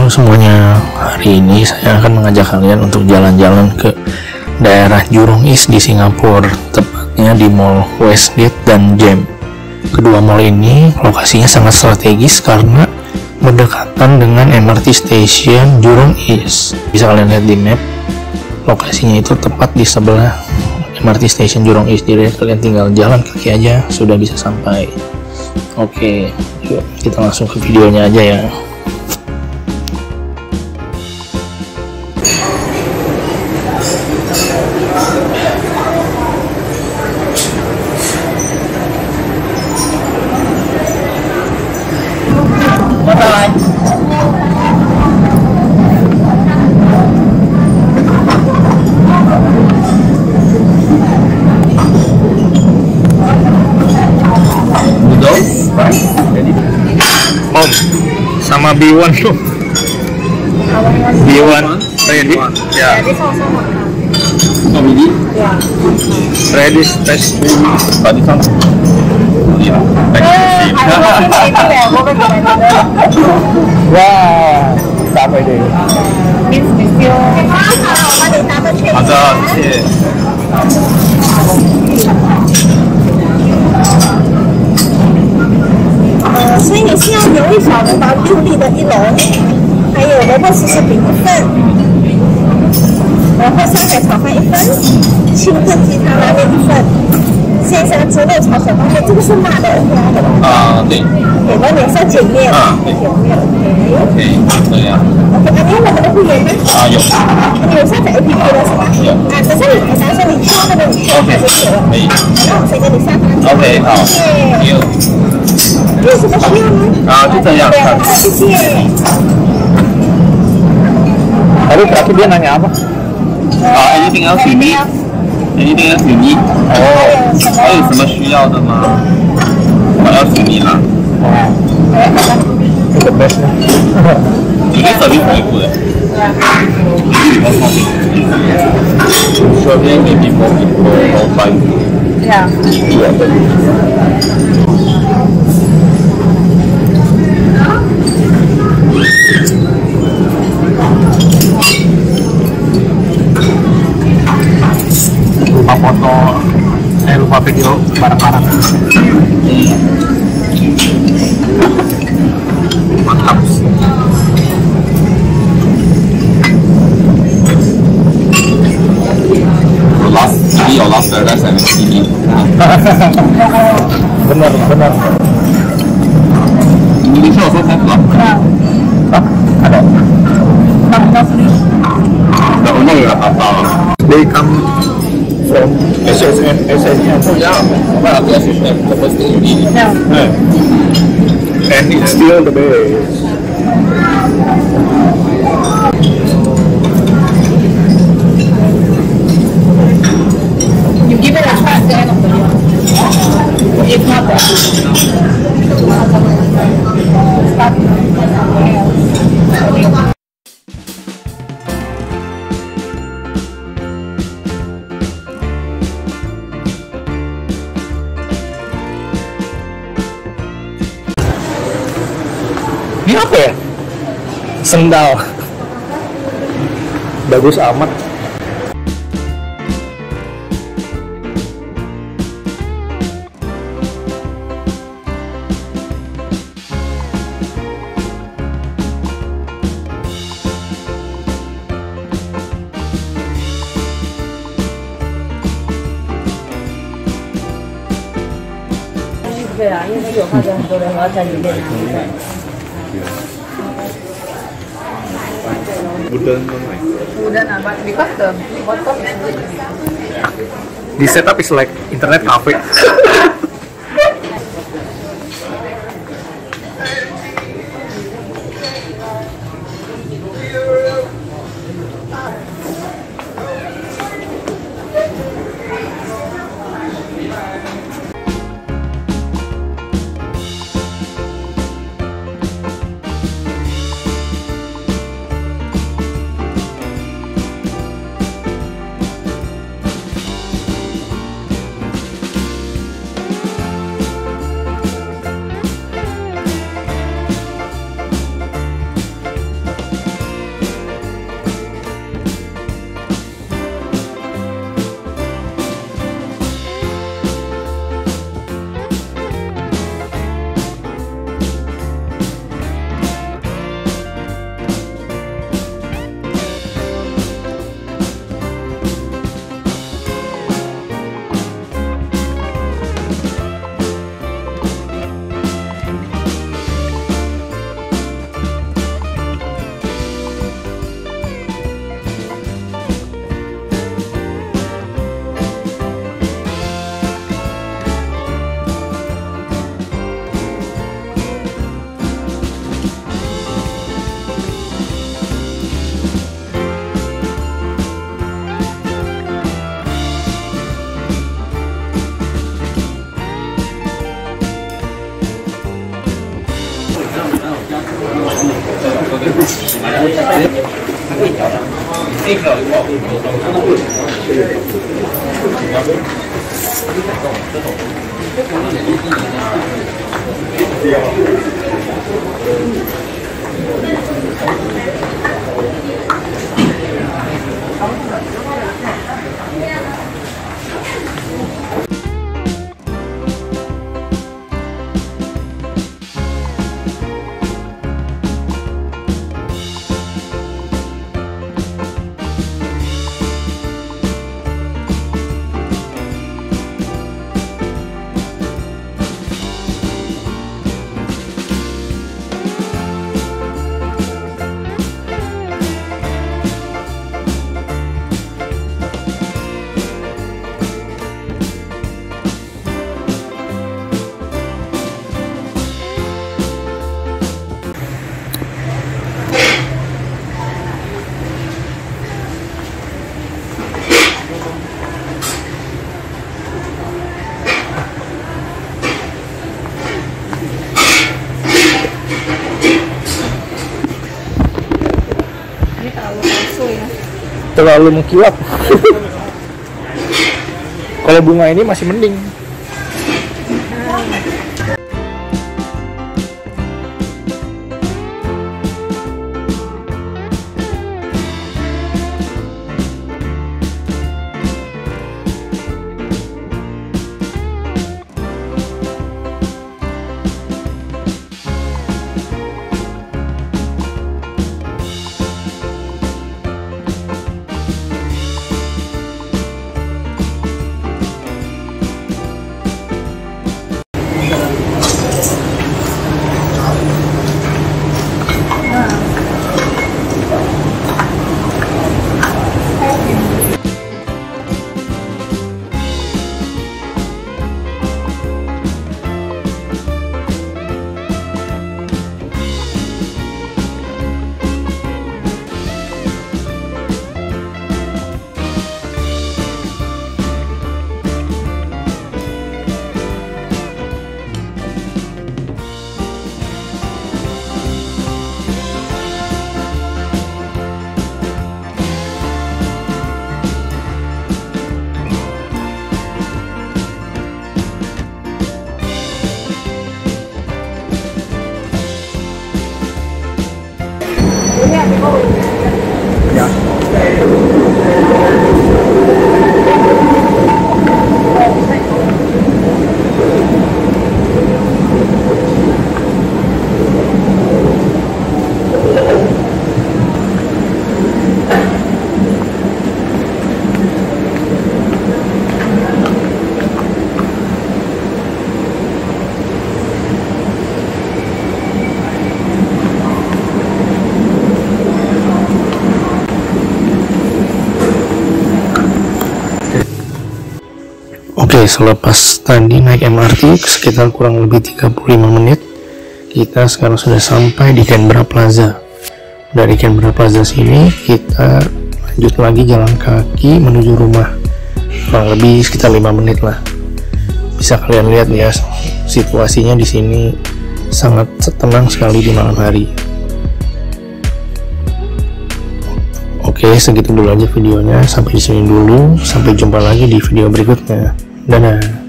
Halo semuanya, hari ini saya akan mengajak kalian untuk jalan-jalan ke daerah Jurong East di Singapura, tepatnya di Mall Westgate dan Gem. Kedua mall ini lokasinya sangat strategis karena berdekatan dengan MRT Station Jurong East. Bisa kalian lihat di map, lokasinya itu tepat di sebelah MRT Station Jurong East, jadi kalian tinggal jalan kaki aja sudah bisa sampai. Oke, yuk kita langsung ke videonya aja ya. Sama B1 tuh. B1 ready? Ya. So mini? Ya. Ready test tadi sama. Iya. Wah, sampai deh. Ada sih. 所以你是要牛一小的到助力的1楼，还有萝卜丝丝饼1份，然后上海炒饭1份，清炖鸡汤拉面1份，鲜虾猪肉炒手抓面，这个是辣的 OK 的吧？啊，对。有没有烧碱面？啊，对。有没有 ？OK。这样。OK，那你有我们的会员吗？啊，有。你有下载 APP 了是吧？有。啊，可是你打算你挑那个你挑还是有？可以。那我先给你下单。OK，好。有。 有什么需要吗？啊，就这样。谢谢。Tadi terakhir dia nanya apa? Anything else you need? Anything else you need? Oh, 还有什么需要的吗？我要请你啦。这个 best 呢？有点service very good. So there may be more people outside. Yeah. Lupa foto, lupa video bareng-bareng. Mantap. Ini last paradise and sini. Benar. Indonesia also have lah. Ada. The owner apa? They come from SSN. Oh yeah, well, SSN, the first thing you need. Yeah. And it's still the best. You give it a try at the end of the year. If not, then start. Ini apa ya? Sendal. Bagus amat.对啊，因为有发展很多人要在里面拿。Wooden apa? Because the bottom is wood. The setup is like internet cafe. Terlalu mengkilap. Kalau bunga ini masih mending. Oke, selepas tadi naik MRT sekitar kurang lebih 35 menit, kita sekarang sudah sampai di Canberra Plaza. Dari Canberra Plaza sini kita lanjut lagi jalan kaki menuju rumah, kurang lebih sekitar 5 menit lah. Bisa kalian lihat ya, situasinya di sini sangat tenang sekali di malam hari. Oke, segitu dulu aja videonya. Sampai di sini dulu. Sampai jumpa lagi di video berikutnya. Dadah.